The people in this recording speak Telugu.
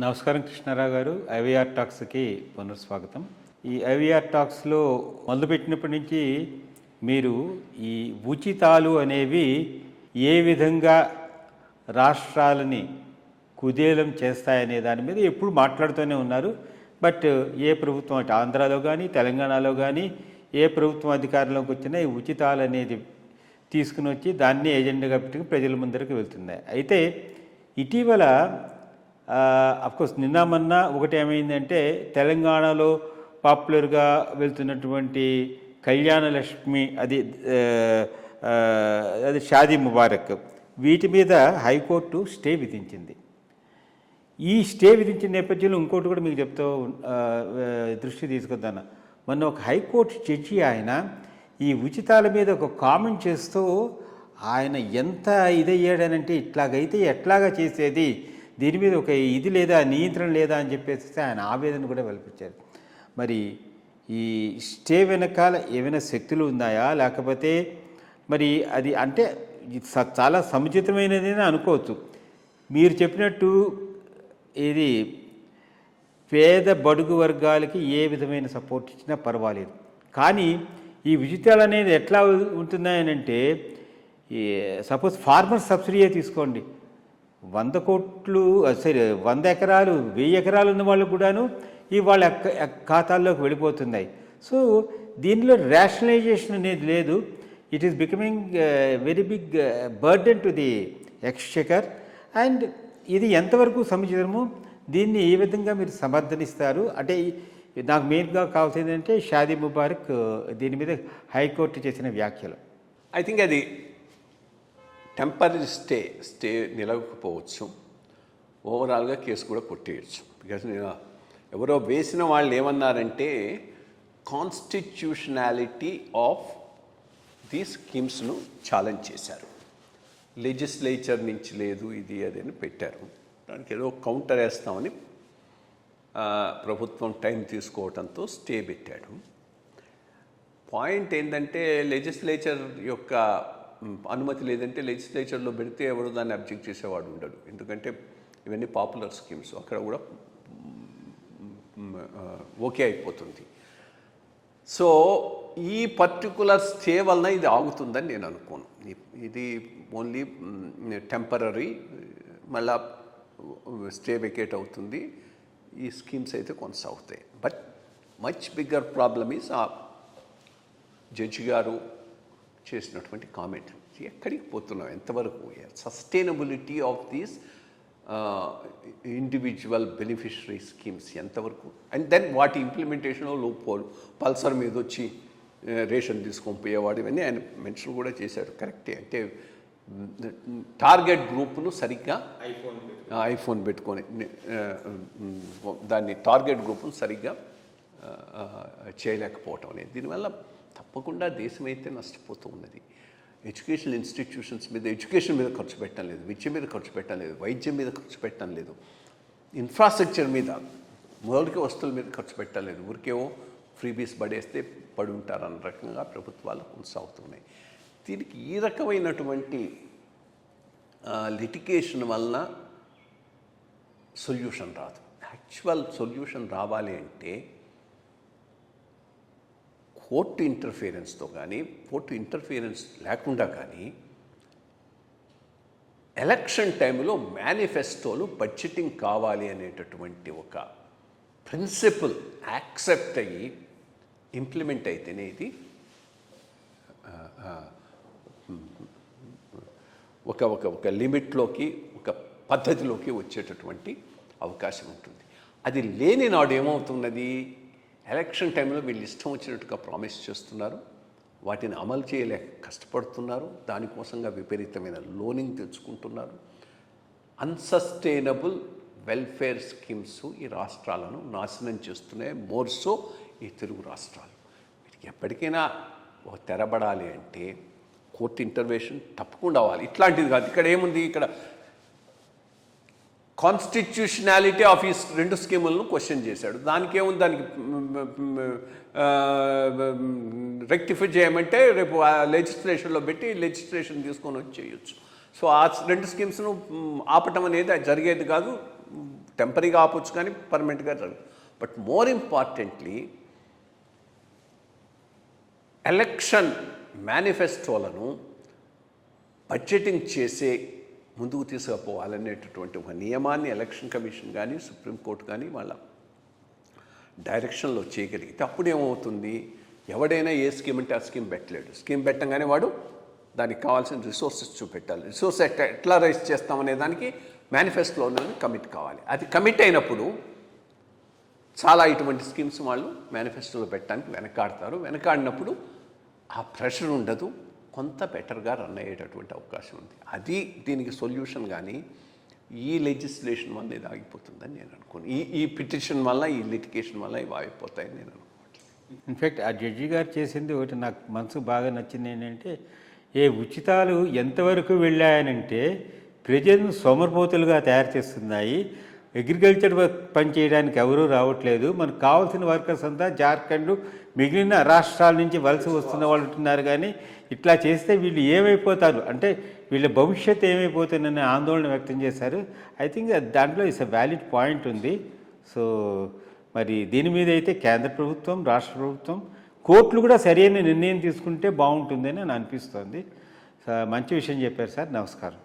నమస్కారం కృష్ణారావు గారు. ఐవీఆర్ టాక్స్కి పునఃస్వాగతం. ఈ ఐవీఆర్ టాక్స్లో మొదలుపెట్టినప్పటి నుంచి మీరు ఈ ఉచితాలు అనేవి ఏ విధంగా రాష్ట్రాలని కుదేలం చేస్తాయనే దాని మీద ఎప్పుడు మాట్లాడుతూనే ఉన్నారు. బట్ ఏ ప్రభుత్వం అంటే ఆంధ్రాలో కానీ తెలంగాణలో కానీ ఏ ప్రభుత్వం అధికారంలోకి వచ్చినా ఈ ఉచితాలు అనేది తీసుకుని వచ్చి దాన్ని ఏజెండాగా పెట్టుకుని ప్రజల ముందరికి వెళ్తున్నాయి. అయితే ఇటీవల అఫ్కోర్స్ నిన్న మొన్న ఒకటి ఏమైందంటే తెలంగాణలో పాపులర్గా వెళ్తున్నటువంటి కళ్యాణ లక్ష్మి అది షాదీ ముబారక్ వీటి మీద హైకోర్టు స్టే విధించింది. ఈ స్టే విధించిన నేపథ్యంలో ఇంకోటి కూడా మీకు చెప్తూ దృష్టి తీసుకొద్దాను. మొన్న ఒక హైకోర్టు జడ్జి ఆయన ఈ ఉచితాల మీద ఒక కామెంట్ చేస్తూ ఆయన ఎంత ఇదయ్యాడనంటే ఇట్లాగైతే ఎట్లాగా చేసేది, దీని మీద ఒక ఇది లేదా నియంత్రణ లేదా అని చెప్పేసి ఆయన ఆవేదన కూడా వెలిపించారు. మరి ఈ స్టే వెనకాల ఏమైనా శక్తులు ఉన్నాయా, లేకపోతే మరి అది అంటే చాలా సముచితమైనది అనుకోవచ్చు. మీరు చెప్పినట్టు ఇది పేద బడుగు వర్గాలకి ఏ విధమైన సపోర్ట్ ఇచ్చినా పర్వాలేదు, కానీ ఈ ఉచితాలు అనేది ఎట్లా ఉంటున్నాయనంటే సపోజ్ ఫార్మర్ సబ్సిడీయే తీసుకోండి, 100 కోట్లు సరే 100 ఎకరాలు 1000 ఎకరాలు ఉన్న వాళ్ళకు కూడాను ఈ వాళ్ళ ఖాతాల్లోకి వెళ్ళిపోతున్నాయి. సో దీనిలో రేషనలైజేషన్ అనేది లేదు. It is becoming very big burden to the exchequer. And ఇది ఎంతవరకు సముచితమో దీన్ని ఏ విధంగా మీరు సమర్థనిస్తారు? అంటే నాకు మెయిన్గా కావాల్సింది ఏంటంటే షాదీ ముబారక్ దీని మీద హైకోర్టు చేసిన వ్యాఖ్యలు. ఐ థింక్ అది టెంపరీ స్టే నిలవకపోవచ్చు. ఓవరాల్గా కేసు కూడా కొట్టేయచ్చు. బికాజ్ ఎవరో వేసిన వాళ్ళు ఏమన్నారంటే కాన్స్టిట్యూషనాలిటీ ఆఫ్ ది స్కీమ్స్ను ఛాలెంజ్ చేశారు. లెజిస్లేచర్ నుంచి లేదు ఇది అదని పెట్టారు. దానికి ఏదో కౌంటర్ వేస్తామని ప్రభుత్వం టైం తీసుకోవడంతో స్టే పెట్టాడు. పాయింట్ ఏంటంటే లెజిస్లేచర్ యొక్క అనుమతి లేదంటే లెజిస్లేచర్లో పెడితే ఎవరు దాన్ని అబ్జెక్ట్ చేసేవాడు ఉండడు. ఎందుకంటే ఇవన్నీ పాపులర్ స్కీమ్స్, అక్కడ కూడా ఓకే అయిపోతుంది. సో ఈ పర్టికులర్ స్టే వలన ఇది ఆగుతుందని నేను అనుకోను. ఇది ఓన్లీ టెంపరీ, మళ్ళా స్టే వెకేట్ అవుతుంది, ఈ స్కీమ్స్ అయితే కొనసాగుతాయి. But much bigger problem is ఆ జడ్జి గారు చేసినటువంటి కామెంట్. ఎక్కడికి పోతున్నాం, ఎంతవరకు sustainability of these individual beneficiary schemes ఎంతవరకు, అండ్ దెన్ వాటి ఇంప్లిమెంటేషన్లో లోపోలు. పల్సర్ మీద వచ్చి రేషన్ తీసుకొని పోయేవాడు, ఇవన్నీ ఆయన మెన్షన్ కూడా చేశారు. కరెక్టే. అంటే టార్గెట్ గ్రూప్ను సరిగ్గా ఐఫోన్ పెట్టుకొని దాన్ని టార్గెట్ గ్రూప్ను సరిగ్గా చేయలేకపోవటం అనేది, దీనివల్ల తప్పకుండా దేశం అయితే నష్టపోతూ ఉన్నది. ఎడ్యుకేషనల్ ఇన్స్టిట్యూషన్స్ మీద, ఎడ్యుకేషన్ మీద ఖర్చు పెట్టడం లేదు, విద్య మీద ఖర్చు పెట్టడం లేదు, వైద్యం మీద ఖర్చు పెట్టడం లేదు, ఇన్ఫ్రాస్ట్రక్చర్ మీద, మౌలిక వస్తువుల మీద ఖర్చు పెట్టడం లేదు. ఊరికేవో ఫ్రీబీస్ పడేస్తే పడి ఉంటారన్న రకంగా ప్రభుత్వాలు కొనసాగుతున్నాయి. దీనికి ఈ రకమైనటువంటి లిటిగేషన్ వలన సొల్యూషన్ రాదు. యాక్చువల్ సొల్యూషన్ రావాలి అంటే కోర్టు ఇంటర్ఫియరెన్స్తో కానీ, కోర్టు ఇంటర్ఫియరెన్స్ లేకుండా కానీ ఎలక్షన్ టైంలో మేనిఫెస్టోలు బడ్జెటింగ్ కావాలి అనేటటువంటి ఒక ప్రిన్సిపల్ యాక్సెప్ట్ అయ్యి ఇంప్లిమెంట్ అయితేనే ఇది ఒక లిమిట్లోకి, ఒక పద్ధతిలోకి వచ్చేటటువంటి అవకాశం ఉంటుంది. అది లేని నాడు ఏమవుతున్నది, ఎలక్షన్ టైంలో వీళ్ళు ఇష్టం వచ్చినట్టుగా ప్రామిస్ చేస్తున్నారు, వాటిని అమలు చేయలేక కష్టపడుతున్నారు, దానికోసంగా విపరీతమైన లోనింగ్ తెచ్చుకుంటున్నారు. అన్సస్టైనబుల్ వెల్ఫేర్ స్కీమ్స్ ఈ రాష్ట్రాలను నాశనం చేస్తున్నాయి, మోర్సో ఈ తెలుగు రాష్ట్రాలు. వీటికి ఎప్పటికైనా ఒక తెరబడాలి అంటే కోర్టు ఇంటర్వెన్షన్ తప్పకుండా అవ్వాలి. ఇట్లాంటిది కాదు. ఇక్కడ ఏముంది, ఇక్కడ కాన్స్టిట్యూషనాలిటీ ఆఫ్ ఈ 2 స్కీములను క్వశ్చన్ చేశాడు. దానికి ఏముంది, దానికి రెక్టిఫై చేయమంటే రేపు లెజిస్లేషన్లో పెట్టి లెజిస్లేషన్ తీసుకొని వచ్చి చేయొచ్చు. సో ఆ 2 స్కీమ్స్ను ఆపటం అనేది జరిగేది కాదు. టెంపరీగా ఆపొచ్చు కానీ పర్మనెంట్గా జరగదు. బట్ మోర్ ఇంపార్టెంట్లీ ఎలక్షన్ మేనిఫెస్టోలను బడ్జెటింగ్ చేసే ముందుకు తీసుకుపోవాలనేటటువంటి ఒక నియమాన్ని ఎలక్షన్ కమిషన్ కానీ సుప్రీంకోర్టు కానీ వాళ్ళ డైరెక్షన్లో చేయగలిగితే అప్పుడు ఏమవుతుంది, ఎవడైనా ఏ స్కీమ్ అంటే ఆ స్కీమ్ పెట్టలేడు. స్కీమ్ పెట్టంగానే వాడు దానికి కావాల్సిన రిసోర్సెస్ చూపెట్టాలి. రిసోర్స్ ఎట్లా రైజ్ చేస్తామనే దానికి మేనిఫెస్టోలో కమిట్ కావాలి. అది కమిట్ అయినప్పుడు చాలా ఇటువంటి స్కీమ్స్ వాళ్ళు మేనిఫెస్టోలో పెట్టడానికి వెనకాడినప్పుడు ఆ ప్రెషర్ ఉండదు, కొంత బెటర్గా రన్ అయ్యేటటువంటి అవకాశం ఉంది. అది దీనికి సొల్యూషన్. కానీ ఈ లెజిస్లేషన్ వల్ల ఇది ఆగిపోతుందని నేను అనుకోను. ఈ పిటిషన్ వల్ల, ఈ లిటిగేషన్ వల్ల ఇవి ఆగిపోతాయని నేను అనుకోవట్లేదు. ఇన్ఫ్యాక్ట్ ఆ జడ్జి గారు చేసింది ఒకటి నాకు మనసు బాగా నచ్చింది ఏంటంటే, ఏ ఉచితాలు ఎంతవరకు వెళ్ళాయనంటే ప్రజలను సోమరిపోతులుగా తయారు చేస్తున్నాయి. అగ్రికల్చర్ పని చేయడానికి ఎవరూ రావట్లేదు. మనకు కావాల్సిన వర్కర్స్ అంతా జార్ఖండ్ మిగిలిన రాష్ట్రాల నుంచి వలస వస్తున్న వాళ్ళు ఉంటున్నారు. కానీ ఇట్లా చేస్తే వీళ్ళు ఏమైపోతారు అంటే వీళ్ళ భవిష్యత్తు ఏమైపోతుందనే ఆందోళన వ్యక్తం చేశారు. ఐ థింక్ దాంట్లో ఇట్స్ ఎ వ్యాలిడ్ పాయింట్ ఉంది. సో మరి దీని మీద అయితే కేంద్ర ప్రభుత్వం, రాష్ట్ర ప్రభుత్వం, కోర్టులు కూడా సరైన నిర్ణయం తీసుకుంటే బాగుంటుందని అని అనిపిస్తోంది. మంచి విషయం చెప్పారు సార్. నమస్కారం.